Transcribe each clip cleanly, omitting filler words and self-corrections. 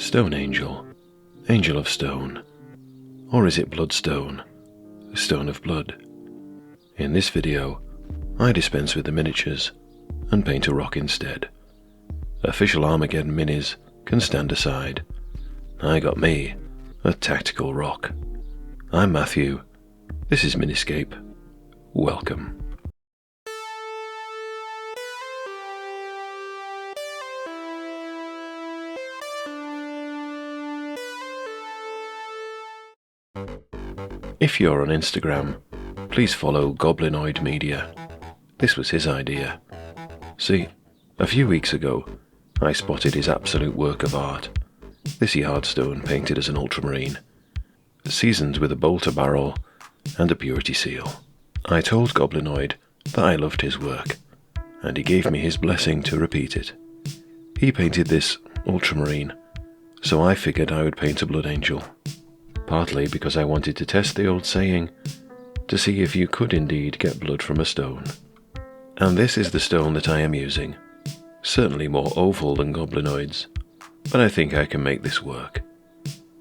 Stone Angel, Angel of Stone, or is it Bloodstone, Stone of Blood? In this video, I dispense with the miniatures and paint a rock instead. Official Armageddon minis can stand aside. I got me, a tactical rock. I'm Matthew, this is Miniscape. Welcome. If you're on Instagram, please follow Goblinoid Media. This was his idea. See, a few weeks ago, I spotted his absolute work of art. This yardstone painted as an ultramarine, seasoned with a bolter barrel and a purity seal. I told Goblinoid that I loved his work, and he gave me his blessing to repeat it. He painted this ultramarine, so I figured I would paint a blood angel. Partly because I wanted to test the old saying, to see if you could indeed get blood from a stone. And this is the stone that I am using. Certainly more oval than Goblinoid's, but I think I can make this work.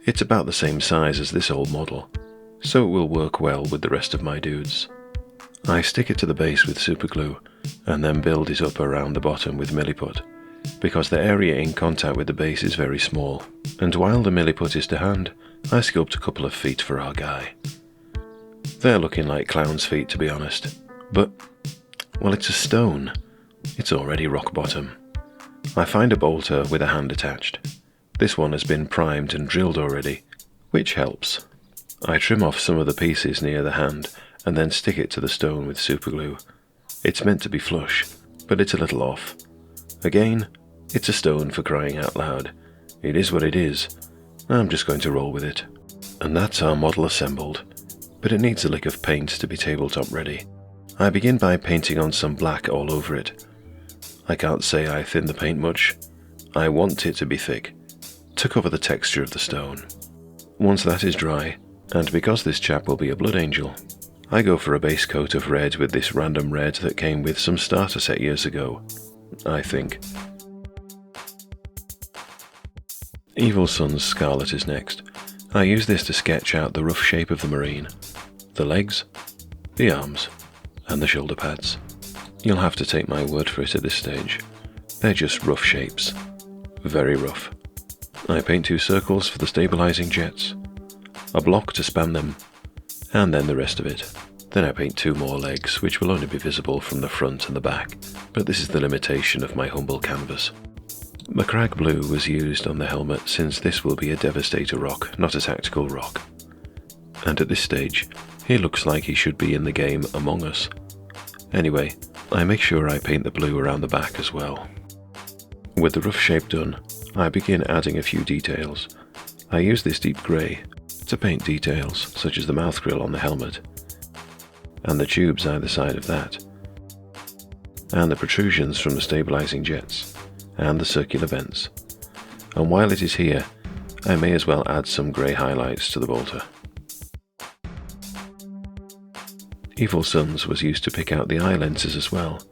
It's about the same size as this old model, so it will work well with the rest of my dudes. I stick it to the base with superglue, and then build it up around the bottom with milliput, because the area in contact with the base is very small, and while the milliput is to hand, I sculpt a couple of feet for our guy. They're looking like clown's feet, to be honest, but, well, it's a stone. It's already rock bottom. I find a bolter with a hand attached. This one has been primed and drilled already, which helps. I trim off some of the pieces near the hand and then stick it to the stone with superglue. It's meant to be flush, but it's a little off. Again, it's a stone for crying out loud. It is what it is. I'm just going to roll with it. And that's our model assembled, but it needs a lick of paint to be tabletop ready. I begin by painting on some black all over it. I can't say I thin the paint much. I want it to be thick, to cover the texture of the stone. Once that is dry, and because this chap will be a blood angel, I go for a base coat of red with this random red that came with some starter set years ago, I think. Evil Sun's Scarlet is next. I use this to sketch out the rough shape of the marine, the legs, the arms, and the shoulder pads. You'll have to take my word for it at this stage. They're just rough shapes. Very rough. I paint 2 circles for the stabilizing jets, a block to span them, and then the rest of it. Then I paint 2 more legs, which will only be visible from the front and the back, but this is the limitation of my humble canvas. Macragge blue was used on the helmet since this will be a Devastator rock, not a tactical rock. And at this stage, he looks like he should be in the game Among Us. Anyway, I make sure I paint the blue around the back as well. With the rough shape done, I begin adding a few details. I use this deep grey to paint details such as the mouth grill on the helmet, and the tubes either side of that, and the protrusions from the stabilizing jets, and the circular vents. And while it is here, I may as well add some grey highlights to the bolter. Evil Sun's was used to pick out the eye lenses as well.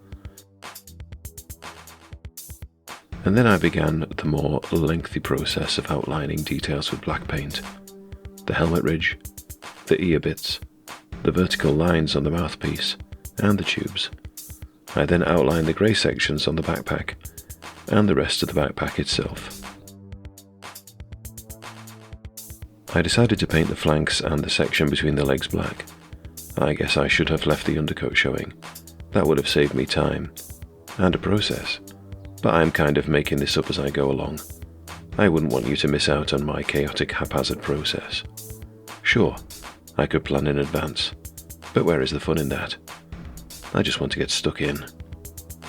And then I began the more lengthy process of outlining details with black paint. The helmet ridge, the ear bits, the vertical lines on the mouthpiece, and the tubes. I then outlined the grey sections on the backpack, and the rest of the backpack itself. I decided to paint the flanks and the section between the legs black. I guess I should have left the undercoat showing. That would have saved me time and a process, but I'm kind of making this up as I go along. I wouldn't want you to miss out on my chaotic haphazard process. Sure, I could plan in advance, but where is the fun in that? I just want to get stuck in.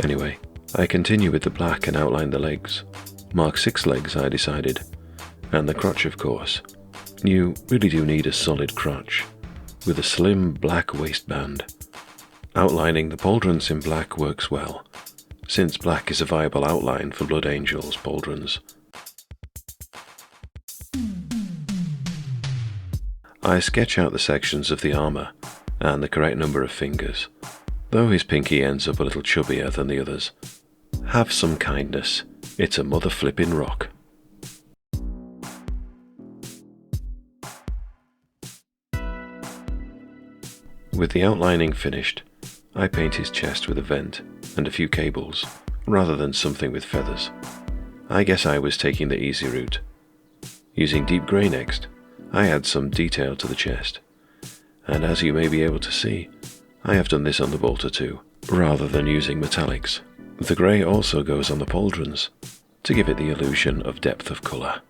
Anyway, I continue with the black and outline the legs. Mark 6 legs, I decided. And the crotch, of course. You really do need a solid crotch, with a slim black waistband. Outlining the pauldrons in black works well, since black is a viable outline for Blood Angel's pauldrons. I sketch out the sections of the armour, and the correct number of fingers, though his pinky ends up a little chubbier than the others. Have some kindness, it's a mother-flippin' rock. With the outlining finished, I paint his chest with a vent and a few cables, rather than something with feathers. I guess I was taking the easy route. Using deep grey next, I add some detail to the chest. And as you may be able to see, I have done this on the bolter too, rather than using metallics. The grey also goes on the pauldrons, to give it the illusion of depth of colour.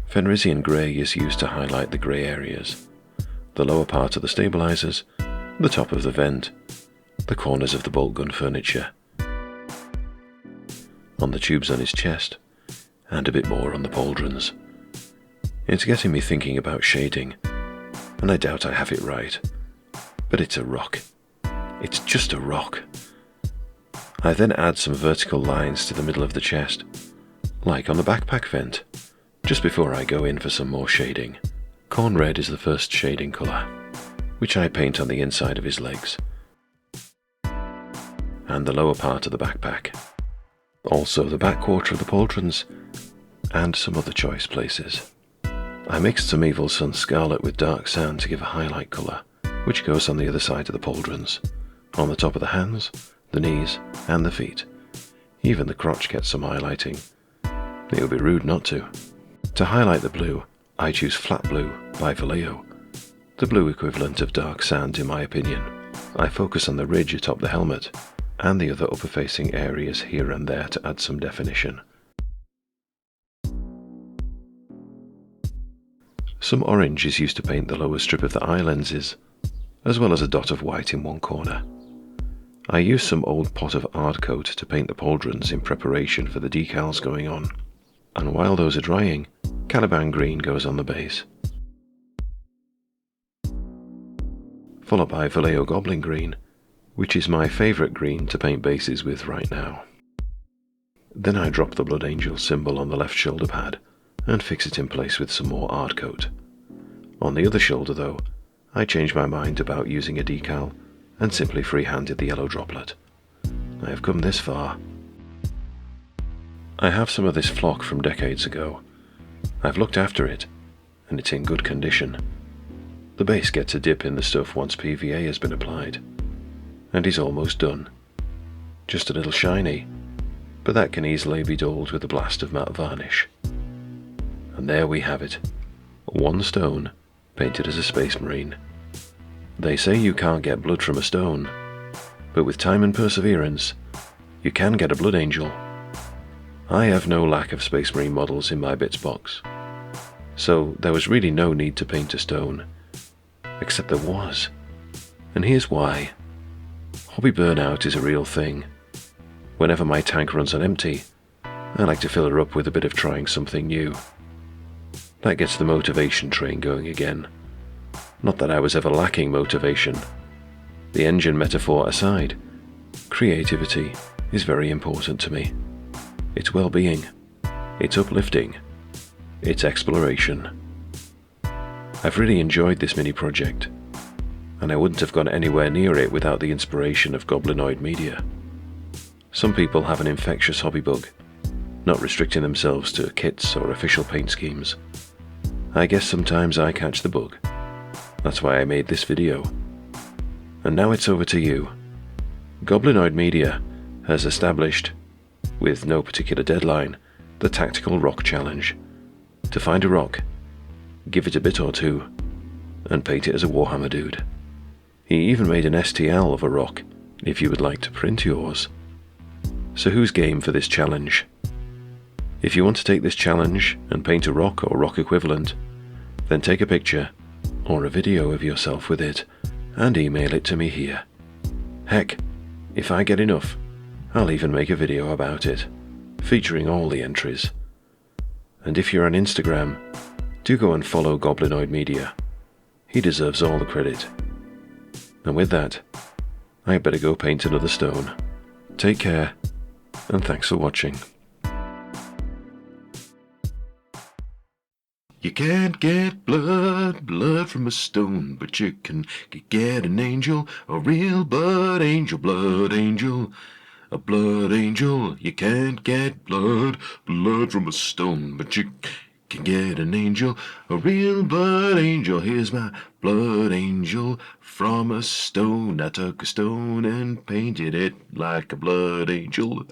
Fenrisian grey is used to highlight the grey areas, the lower part of the stabilizers, the top of the vent, the corners of the bolt gun furniture, on the tubes on his chest, and a bit more on the pauldrons. It's getting me thinking about shading, and I doubt I have it right, but it's a rock. It's just a rock. I then add some vertical lines to the middle of the chest, like on the backpack vent, just before I go in for some more shading. Corn red is the first shading colour, which I paint on the inside of his legs, and the lower part of the backpack, also the back quarter of the pauldrons, and some other choice places. I mixed some Evil Sun Scarlet with dark sand to give a highlight colour, which goes on the other side of the pauldrons, on the top of the hands, the knees, and the feet. Even the crotch gets some highlighting. It would be rude not to. To highlight the blue, I choose Flat Blue by Vallejo, the blue equivalent of dark sand in my opinion. I focus on the ridge atop the helmet, and the other upper-facing areas here and there to add some definition. Some orange is used to paint the lower strip of the eye lenses, as well as a dot of white in one corner. I use some old pot of art coat to paint the pauldrons in preparation for the decals going on, and while those are drying, Caliban green goes on the base, followed by Vallejo Goblin green, which is my favourite green to paint bases with right now. Then I drop the Blood Angel symbol on the left shoulder pad and fix it in place with some more art coat. On the other shoulder though, I changed my mind about using a decal and simply free-handed the yellow droplet. I have come this far. I have some of this flock from decades ago. I've looked after it, and it's in good condition. The base gets a dip in the stuff once PVA has been applied, and he's almost done. Just a little shiny, but that can easily be dulled with a blast of matte varnish. And there we have it, one stone painted as a Space Marine. They say you can't get blood from a stone, but with time and perseverance, you can get a Blood Angel. I have no lack of Space Marine models in my bits box, so there was really no need to paint a stone, except there was. And here's why. Hobby burnout is a real thing. Whenever my tank runs on empty, I like to fill her up with a bit of trying something new. That gets the motivation train going again. Not that I was ever lacking motivation. The engine metaphor aside, creativity is very important to me. It's well-being, it's uplifting, it's exploration. I've really enjoyed this mini project, and I wouldn't have gone anywhere near it without the inspiration of Goblinoid Media. Some people have an infectious hobby bug, not restricting themselves to kits or official paint schemes. I guess sometimes I catch the bug. That's why I made this video. And now it's over to you. Goblinoid Media has established, with no particular deadline, the Tactical Rock Challenge. To find a rock, give it a bit or two, and paint it as a Warhammer dude. He even made an STL of a rock, if you would like to print yours. So who's game for this challenge? If you want to take this challenge and paint a rock or rock equivalent, then take a picture or a video of yourself with it and email it to me here. Heck, if I get enough, I'll even make a video about it, featuring all the entries. And if you're on Instagram, do go and follow Goblinoid Media. He deserves all the credit. And with that, I better go paint another stone. Take care, and thanks for watching. You can't get blood from a stone, but you can get an angel, a real blood angel, a blood angel. You can't get blood from a stone, but you can get an angel, a real blood angel. Here's my blood angel from a stone. I took a stone and painted it like a blood angel.